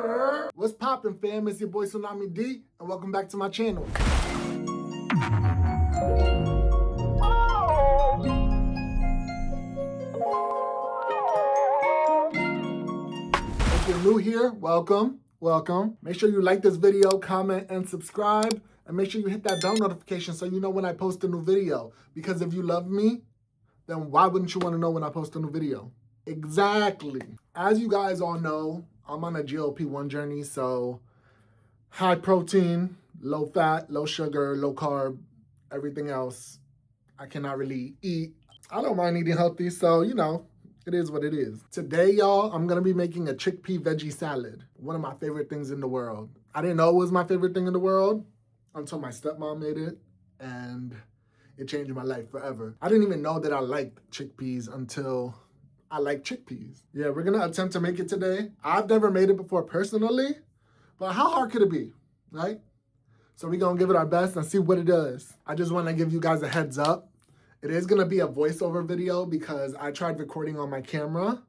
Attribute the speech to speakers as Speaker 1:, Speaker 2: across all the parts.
Speaker 1: What's poppin', fam? It's your boy Tsunamii D, and welcome back to my channel. If you're new here, welcome. Make sure you like this video, comment, and subscribe. And make sure you hit that bell notification so you know when I post a new video. Because if you love me, then why wouldn't you want to know when I post a new video? Exactly. As you guys all know, I'm on a GLP-1 journey, so high protein, low fat, low sugar, low carb, everything else I cannot really eat. I don't mind eating healthy, so you know, it is what it is. Today, y'all, I'm gonna be making a chickpea veggie salad. One of my favorite things in the world. I didn't know it was my favorite thing in the world until my stepmom made it, and it changed my life forever. I didn't even know that I liked chickpeas until I like chickpeas. Yeah, we're gonna attempt to make it today. I've never made it before personally, but how hard could it be, right? So we're gonna give it our best and see what it does. I just wanna give you guys a heads up. It is gonna be a voiceover video because I tried recording on my camera,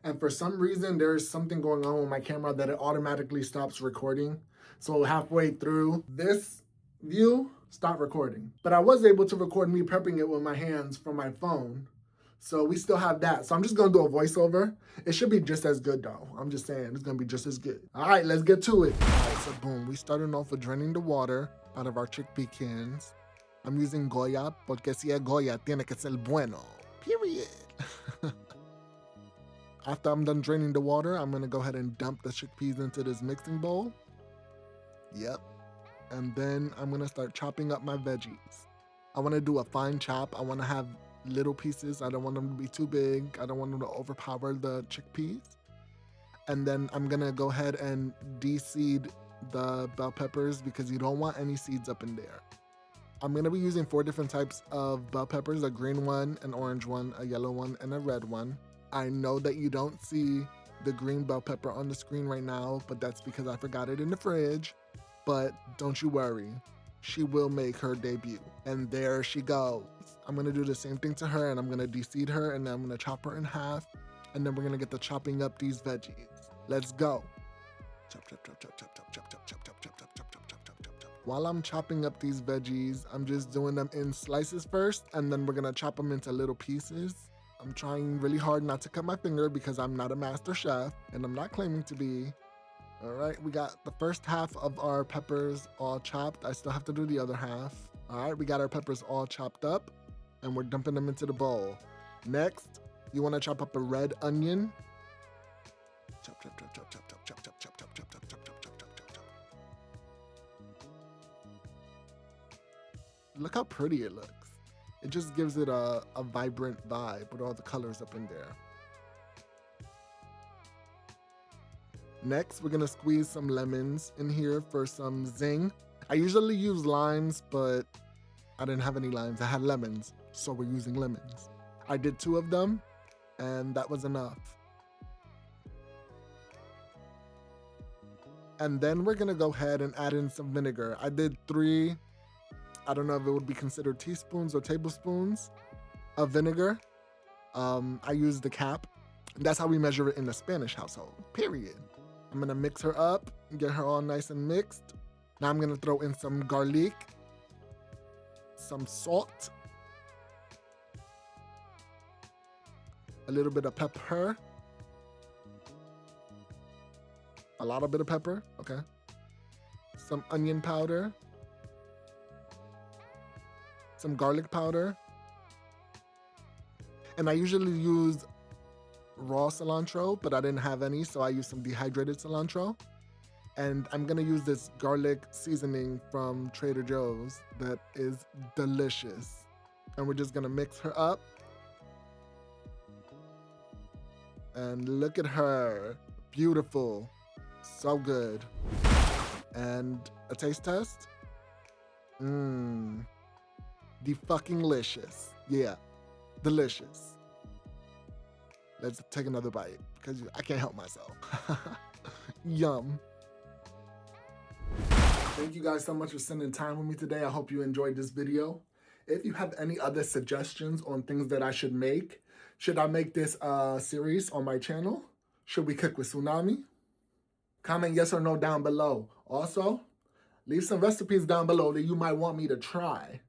Speaker 1: and for some reason there's something going on with my camera that it automatically stops recording. So halfway through this view, stop recording. But I was able to record me prepping it with my hands from my phone. So we still have that. So I'm just gonna do a voiceover. It should be just as good though. I'm just saying, it's gonna be just as good. All right, let's get to it. All right, so boom, we started off with draining the water out of our chickpea cans. I'm using Goya, porque si es Goya, tiene que ser bueno, period. After I'm done draining the water, I'm gonna go ahead and dump the chickpeas into this mixing bowl. Yep. And then I'm gonna start chopping up my veggies. I wanna do a fine chop. I wanna have little pieces. I don't want them to be too big. I don't want them to overpower the chickpeas. And then I'm gonna go ahead and de-seed the bell peppers because you don't want any seeds up in there. I'm gonna be using 4 different types of bell peppers, a green one, an orange one, a yellow one, and a red one. I know that you don't see the green bell pepper on the screen right now, but that's because I forgot it in the fridge. But don't you worry, she will make her debut. And there she goes. I'm gonna do the same thing to her, and I'm gonna de-seed her, and then I'm gonna chop her in half, and then we're gonna get to chopping up these veggies. Let's go. Chop, chop, chop, chop, chop, chop, chop, chop, chop, chop, chop, chop, chop, chop, chop, chop, chop, chop. While I'm chopping up these veggies, I'm just doing them in slices first, and then we're gonna chop them into little pieces. I'm trying really hard not to cut my finger because I'm not a master chef, and I'm not claiming to be. All right, we got the first half of our peppers all chopped. I still have to do the other half. All right, we got our peppers all chopped up, and we're dumping them into the bowl. Next, you wanna chop up a red onion. Chop, chop, chop, chop, chop, chop, chop, chop, chop, chop, chop, chop, chop, chop, chop, chop, chop, chop. Look how pretty it looks. It just gives it a vibrant vibe with all the colors up in there. Next, we're gonna squeeze some lemons in here for some zing. I usually use limes, but I didn't have any limes. I had lemons, so we're using lemons. I did 2 of them, and that was enough. And then we're gonna go ahead and add in some vinegar. I did 3, I don't know if it would be considered teaspoons or tablespoons of vinegar. I used the cap. That's how we measure it in the Spanish household, period. I'm gonna mix her up, get her all nice and mixed. Now I'm gonna throw in some garlic, some salt, a little bit of pepper, a lot of bit of pepper, okay. Some onion powder, some garlic powder, and I usually use raw cilantro, but I didn't have any, so I used some dehydrated cilantro. And I'm gonna use this garlic seasoning from Trader Joe's that is delicious. And we're just gonna mix her up. And look at her, beautiful, so good. And a taste test. De-fucking-licious, yeah, delicious. Let's take another bite because I can't help myself. Yum. Thank you guys so much for spending time with me today. I hope you enjoyed this video. If you have any other suggestions on things that I should make, should I make this series on my channel? Should we cook with Tsunamii? Comment yes or no down below. Also, leave some recipes down below that you might want me to try.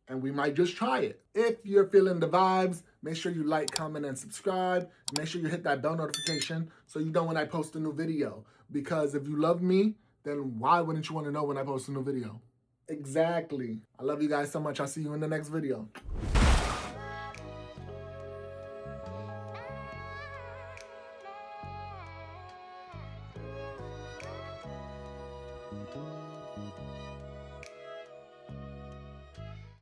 Speaker 1: And we might just try it. If you're feeling the vibes, make sure you like, comment, and subscribe. Make sure you hit that bell notification so you know when I post a new video. Because if you love me, then why wouldn't you want to know when I post a new video? Exactly. I love you guys so much. I'll see you in the next video.